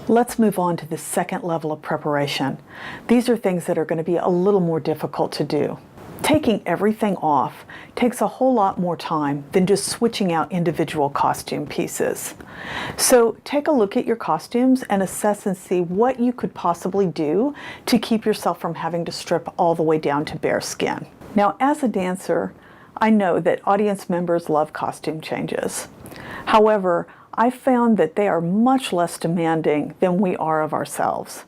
Let's move on to the second level of preparation. These are things that are going to be a little more difficult to do. Taking everything off takes a whole lot more time than just switching out individual costume pieces. So take a look at your costumes and assess and see what you could possibly do to keep yourself from having to strip all the way down to bare skin. Now, as a dancer, I know that audience members love costume changes. However, I found that they are much less demanding than we are of ourselves.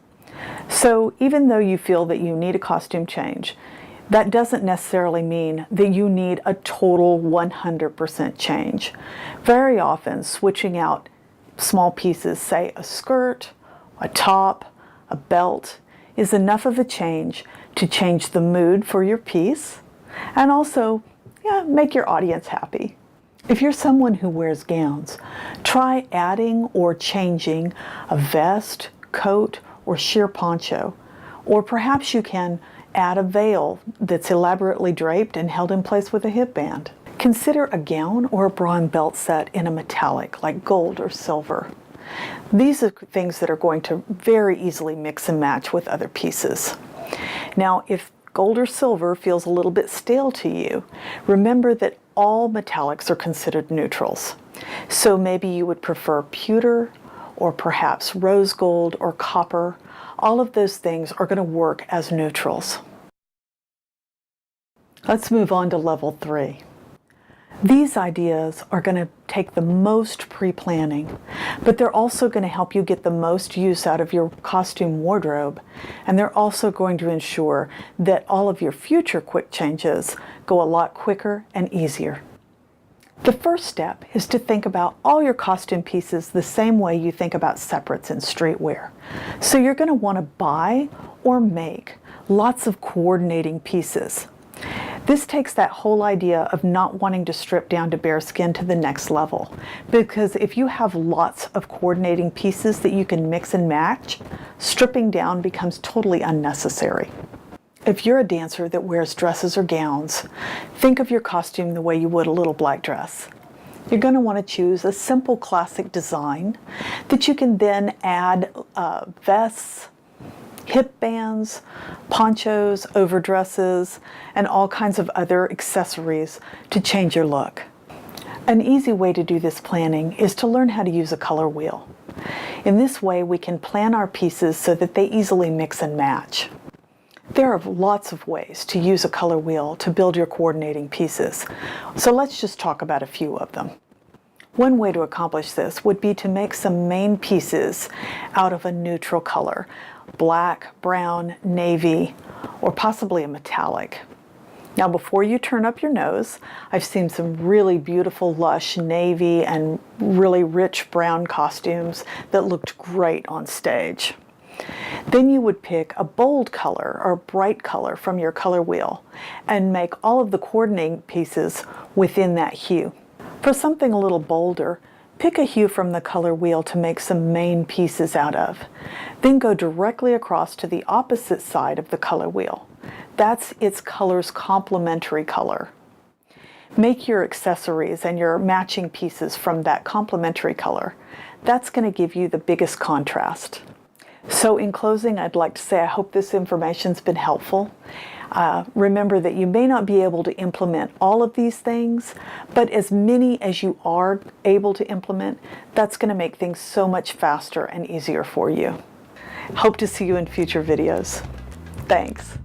So even though you feel that you need a costume change, that doesn't necessarily mean that you need a total 100% change. Very often, switching out small pieces, say a skirt, a top, a belt, is enough of a change to change the mood for your piece and also make your audience happy. If you're someone who wears gowns, try adding or changing a vest, coat, or sheer poncho. Or perhaps you can add a veil that's elaborately draped and held in place with a hip band. Consider a gown or a bra and belt set in a metallic like gold or silver. These are things that are going to very easily mix and match with other pieces. Now, if gold or silver feels a little bit stale to you, remember that all metallics are considered neutrals. So maybe you would prefer pewter or perhaps rose gold or copper. All of those things are going to work as neutrals. Let's move on to level 3. These ideas are going to take the most pre-planning, but they're also going to help you get the most use out of your costume wardrobe, and they're also going to ensure that all of your future quick changes go a lot quicker and easier. The first step is to think about all your costume pieces the same way you think about separates in streetwear. So you're going to want to buy or make lots of coordinating pieces. This takes that whole idea of not wanting to strip down to bare skin to the next level, because if you have lots of coordinating pieces that you can mix and match, stripping down becomes totally unnecessary. If you're a dancer that wears dresses or gowns, think of your costume the way you would a little black dress. You're going to want to choose a simple classic design that you can then add vests, hip bands, ponchos, overdresses, and all kinds of other accessories to change your look. An easy way to do this planning is to learn how to use a color wheel. In this way, we can plan our pieces so that they easily mix and match. There are lots of ways to use a color wheel to build your coordinating pieces, so let's just talk about a few of them. One way to accomplish this would be to make some main pieces out of a neutral color, black, brown, navy, or possibly a metallic. Now, before you turn up your nose, I've seen some really beautiful lush navy and really rich brown costumes that looked great on stage. Then you would pick a bold color or bright color from your color wheel and make all of the coordinating pieces within that hue. For something a little bolder, pick a hue from the color wheel to make some main pieces out of. Then go directly across to the opposite side of the color wheel. That's its color's complementary color. Make your accessories and your matching pieces from that complementary color. That's going to give you the biggest contrast. So in closing, I'd like to say I hope this information's been helpful. Remember that you may not be able to implement all of these things, but as many as you are able to implement, that's going to make things so much faster and easier for you. Hope to see you in future videos. Thanks.